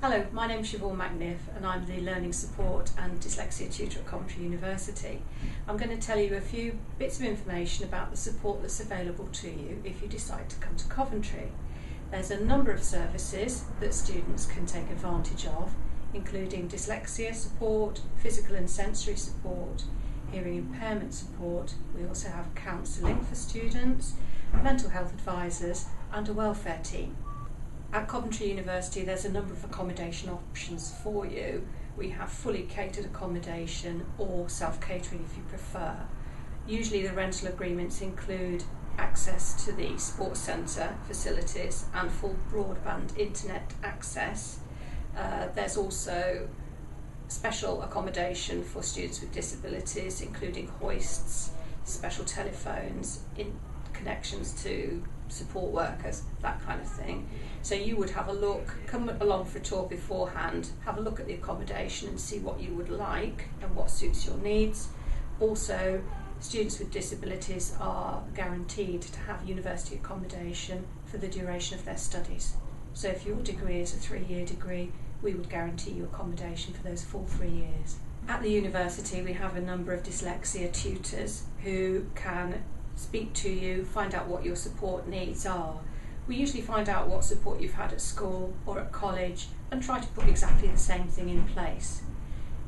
Hello, my name is Siobhan Mcniff and I'm the Learning Support and Dyslexia Tutor at Coventry University. I'm going to tell you a few bits of information about the support that's available to you if you decide to come to Coventry. There's a number of services that students can take advantage of, including dyslexia support, physical and sensory support, hearing impairment support. We also have counselling for students, mental health advisors and a welfare team. At Coventry University there's a number of accommodation options for you. We have fully catered accommodation or self-catering if you prefer. Usually the rental agreements include access to the sports centre facilities and full broadband internet access. There's also special accommodation for students with disabilities, including hoists, special telephones, connections to support workers, that kind of thing. So you would have a look, come along for a tour beforehand, have a look at the accommodation and see what you would like and what suits your needs. Also, students with disabilities are guaranteed to have university accommodation for the duration of their studies. So if your degree is a 3-year degree, we would guarantee you accommodation for those full 3 years. At the university we have a number of dyslexia tutors who can speak to you, find out what your support needs are. We usually find out what support you've had at school or at college and try to put exactly the same thing in place.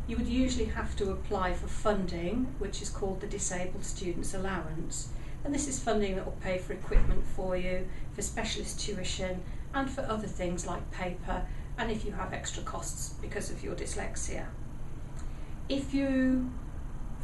You would usually have to apply for funding, which is called the Disabled Students Allowance, and this is funding that will pay for equipment for you, for specialist tuition and for other things like paper and if you have extra costs because of your dyslexia. If you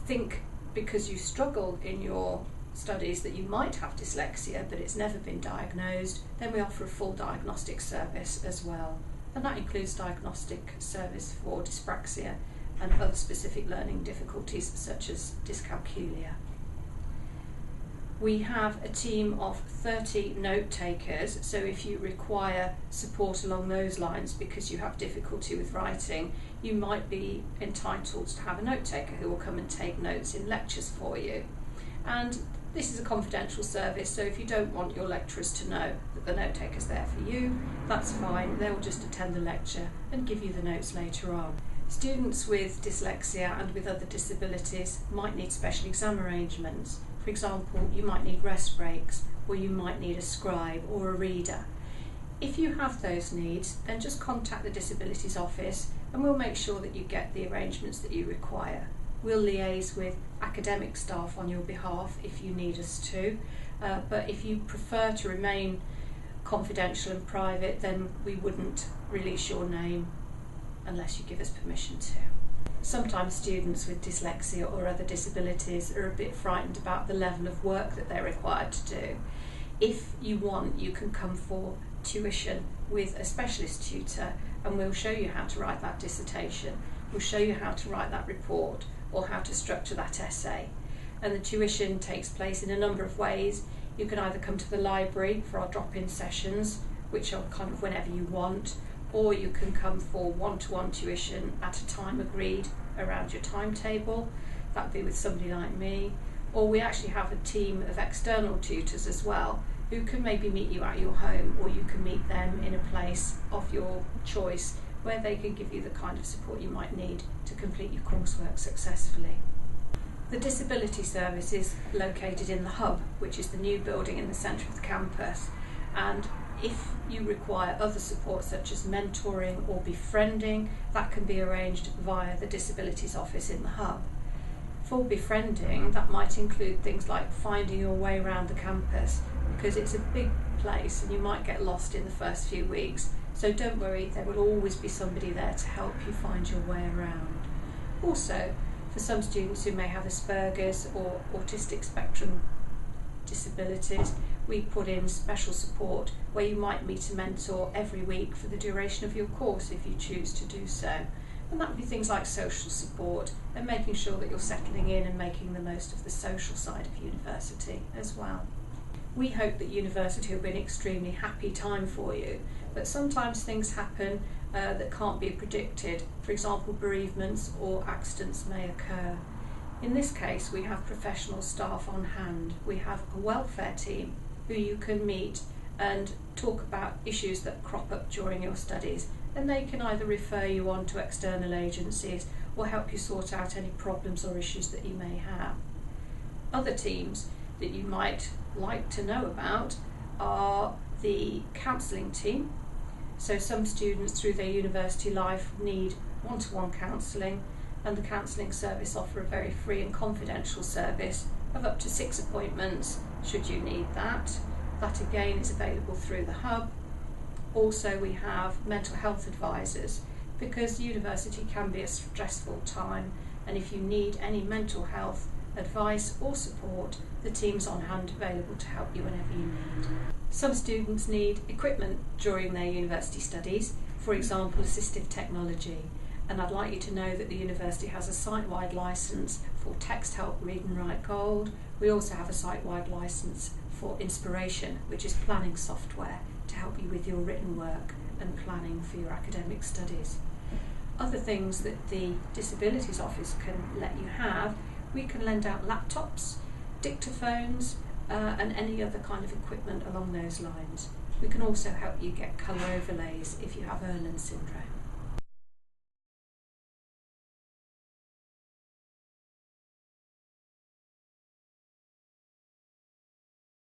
think because you struggle in your studies that you might have dyslexia but it's never been diagnosed, then we offer a full diagnostic service as well, and that includes diagnostic service for dyspraxia and other specific learning difficulties such as dyscalculia. We have a team of 30 note takers, so if you require support along those lines because you have difficulty with writing, you might be entitled to have a note taker who will come and take notes in lectures for you. And this is a confidential service, so if you don't want your lecturers to know that the note taker's there for you, that's fine. They will just attend the lecture and give you the notes later on. Students with dyslexia and with other disabilities might need special exam arrangements. For example, you might need rest breaks, or you might need a scribe or a reader. If you have those needs, then just contact the Disabilities Office and we'll make sure that you get the arrangements that you require. We'll liaise with academic staff on your behalf if you need us to, but if you prefer to remain confidential and private, then we wouldn't release your name unless you give us permission to. Sometimes students with dyslexia or other disabilities are a bit frightened about the level of work that they're required to do. If you want, you can come for tuition with a specialist tutor and we'll show you how to write that dissertation, we'll show you how to write that report or how to structure that essay. And the tuition takes place in a number of ways. You can either come to the library for our drop-in sessions, which are kind of whenever you want, or you can come for one-to-one tuition at a time agreed around your timetable. That would be with somebody like me. Or we actually have a team of external tutors as well who can maybe meet you at your home, or you can meet them in a place of your choice where they can give you the kind of support you might need to complete your coursework successfully. The Disability Service is located in the Hub, which is the new building in the centre of the campus, and if you require other support such as mentoring or befriending, that can be arranged via the Disabilities Office in the Hub. For befriending, that might include things like finding your way around the campus, because it's a big place and you might get lost in the first few weeks. So don't worry, there will always be somebody there to help you find your way around. Also, for some students who may have Asperger's or autistic spectrum disabilities, we put in special support where you might meet a mentor every week for the duration of your course if you choose to do so. And that would be things like social support and making sure that you're settling in and making the most of the social side of university as well. We hope that university will be an extremely happy time for you, but sometimes things happen that can't be predicted. For example, bereavements or accidents may occur. In this case, we have professional staff on hand. We have a welfare team who you can meet and talk about issues that crop up during your studies and they can either refer you on to external agencies or help you sort out any problems or issues that you may have. Other teams that you might like to know about are the counselling team. So some students through their university life need one-to-one counselling, and the counselling service offer a very free and confidential service of up to 6 appointments should you need that. That again is available through the hub. Also we have mental health advisors, because university can be a stressful time, and if you need any mental health advice or support, the team's on hand available to help you whenever you need. Some students need equipment during their university studies, for example assistive technology, and I'd like you to know that the university has a site-wide licence for Text Help Read and Write Gold. We also have a site-wide licence for Inspiration, which is planning software to help you with your written work and planning for your academic studies. Other things that the Disabilities Office can let you have, we can lend out laptops, dictaphones, and any other kind of equipment along those lines. We can also help you get colour overlays if you have Erland syndrome.